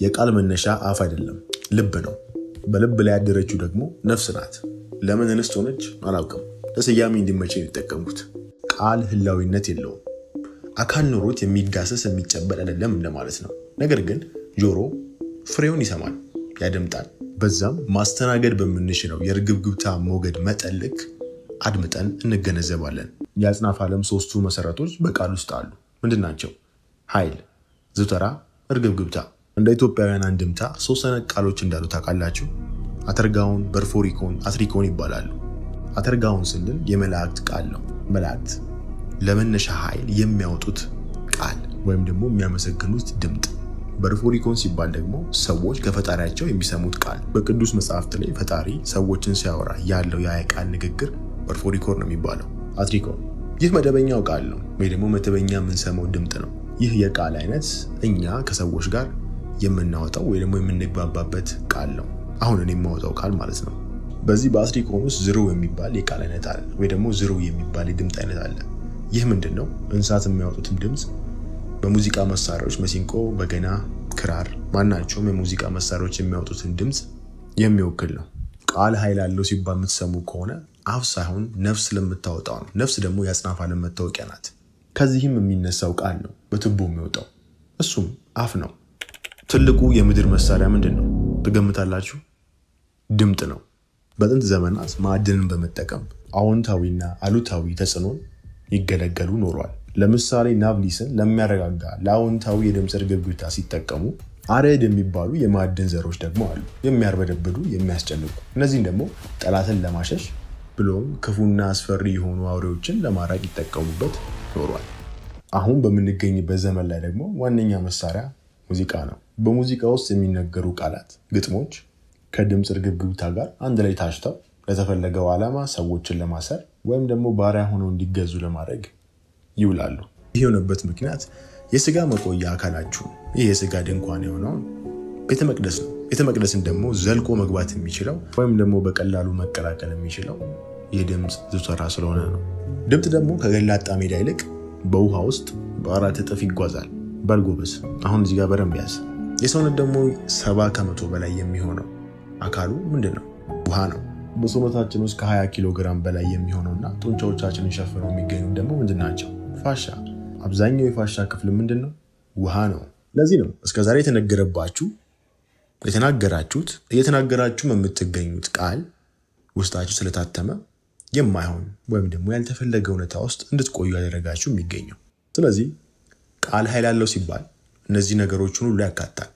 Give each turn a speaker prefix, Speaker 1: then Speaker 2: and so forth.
Speaker 1: የቃል መነሻ አፍ አይደለም ልብ ነው። በልብ ላይ ያደረችው ደግሞ ነፍስ ናት። ለምን እንስት ሆነች አላውቅም። ለስያሜ እንዲመቸኝ የተጠቀምኩት። ቃል ህላዊነት የለውም። አካል ኖሮት የሚዳሰስ የሚጨበጥ አይደለም እንደማለት ነው። ነገር ግን ጆሮ ፍሬውን ይሰማል፣ ያደምጣል። በዛም ማስተናገድ በምንችለው የእርግብግብታ ሞገድ መጠን ልክ አድምጠን እንገነዘባለን። የአጽናፈ ዓለም ሶስቱ መሰረቶች በቃል ውስጥ አሉ። ምንድን ናቸው? ኃይል፣ ዝውተራ፣ እርግብግብታ። እንደ ኢትዮጵያውያን አንድምታ 3 አይነት ቃሎች እንዳሉ ታውቃላችሁ? አተርጋውን፣ በርፎሪኮን፣ አትሪኮን ይባላሉ። አተርጋውን ስንል የመላእክት ቃል ነው። መላእክት ለመነሻ ኃይል የሚያወጡት ቃል ወይም ደግሞ የሚያመሰግኑት ድምጥ። በርፎሪኮን ሲባል ደግሞ ሰዎች ከፈጣሪያቸው የሚሰሙት ቃል። በቅዱስ መጽሐፍት ላይ ፈጣሪ ሰዎችን ሲያወራ ያለው የቃል ንግግር በርፎሪኮን ነው የሚባለው። አትሪኮን ይህ መደበኛው ቃል ነው ወይ ደግሞ መደበኛ የምንሰማው ድምጥ ነው። ይህ የቃል አይነት እኛ ከሰዎች ጋር የምናወጣው ወይ ደግሞ የምንግባባበት ቃል ነው። አሁን እኔ የማወጣው ቃል ማለት ነው። በዚህ በአትሪኮን ውስጥ ዝሩ የሚባል የቃል አይነት አለ ወይ ደግሞ ዝሩ የሚባል የድምፅ አይነት አለ። ይህ ምንድን ነው? እንስሳት የሚያወጡትን ድምፅ በሙዚቃ መሳሪያዎች መሲንቆ፣ በገና፣ ክራር ማናቸውም የሙዚቃ መሳሪያዎች የሚያወጡትን ድምፅ የሚወክል ነው። ቃል ኃይል አለው ሲባል የምትሰሙ ከሆነ አፍ ሳይሆን ነፍስ ለምታወጣው ነው። ነፍስ ደግሞ የአጽናፈ ዓለም መታወቂያ ናት። ከዚህም የሚነሳው ቃል ነው በትቦ የሚወጣው፣ እሱም አፍ ነው። ትልቁ የምድር መሳሪያ ምንድን ነው ትገምታላችሁ? ድምጥ ነው። በጥንት ዘመናት ማዕድንን በመጠቀም አዎንታዊና አሉታዊ ተጽዕኖን ይገለገሉ ኖሯል። ለምሳሌ ናብሊስን ለሚያረጋጋ ለአዎንታዊ የድምፅ እርግብግብታ ሲጠቀሙ፣ አረድ የሚባሉ የማዕድን ዘሮች ደግሞ አሉ፣ የሚያርበደብዱ የሚያስጨንቁ። እነዚህን ደግሞ ጠላትን ለማሸሽ ብሎም ክፉና አስፈሪ የሆኑ አውሬዎችን ለማራቅ ይጠቀሙበት ኖሯል። አሁን በምንገኝበት ዘመን ላይ ደግሞ ዋነኛ መሳሪያ ሙዚቃ ነው። በሙዚቃ ውስጥ የሚነገሩ ቃላት፣ ግጥሞች ከድምፅ እርግብግብታ ጋር አንድ ላይ ታሽተው ለተፈለገው ዓላማ ሰዎችን ለማሰር ወይም ደግሞ ባሪያ ሆነው እንዲገዙ ለማድረግ ይውላሉ። ይህ የሆነበት ምክንያት የስጋ መቆያ አካላችሁ ይህ የስጋ ድንኳን የሆነውን ቤተ መቅደስ ነው። ቤተ መቅደስን ደግሞ ዘልቆ መግባት የሚችለው ወይም ደግሞ በቀላሉ መቀላቀል የሚችለው የድምፅ ዝውተራ ስለሆነ ነው። ድምፅ ደግሞ ከገላጣ ሜዳ ይልቅ በውሃ ውስጥ በ4 እጥፍ ይጓዛል። በልጎበስ አሁን እዚህ ጋር በደንብ ያዝ። የሰውነት ደግሞ 70% በላይ የሚሆነው አካሉ ምንድን ነው? ውሃ ነው። በሰውነታችን ውስጥ ከ20 ኪሎ ግራም በላይ የሚሆነውና ጡንቻዎቻችንን ሸፍነው የሚገኙ ደግሞ ምንድን ናቸው? ፋሻ። አብዛኛው የፋሻ ክፍል ምንድን ነው? ውሃ ነው። ለዚህ ነው እስከዛሬ የተነገረባችሁ የተናገራችሁት እየተናገራችሁም የምትገኙት ቃል ውስጣችሁ ስለታተመ የማይሆን ወይም ደግሞ ያልተፈለገ እውነታ ውስጥ እንድትቆዩ ያደረጋችሁ የሚገኘው። ስለዚህ ቃል ኃይል አለው ሲባል እነዚህ ነገሮችን ሁሉ ያካታል።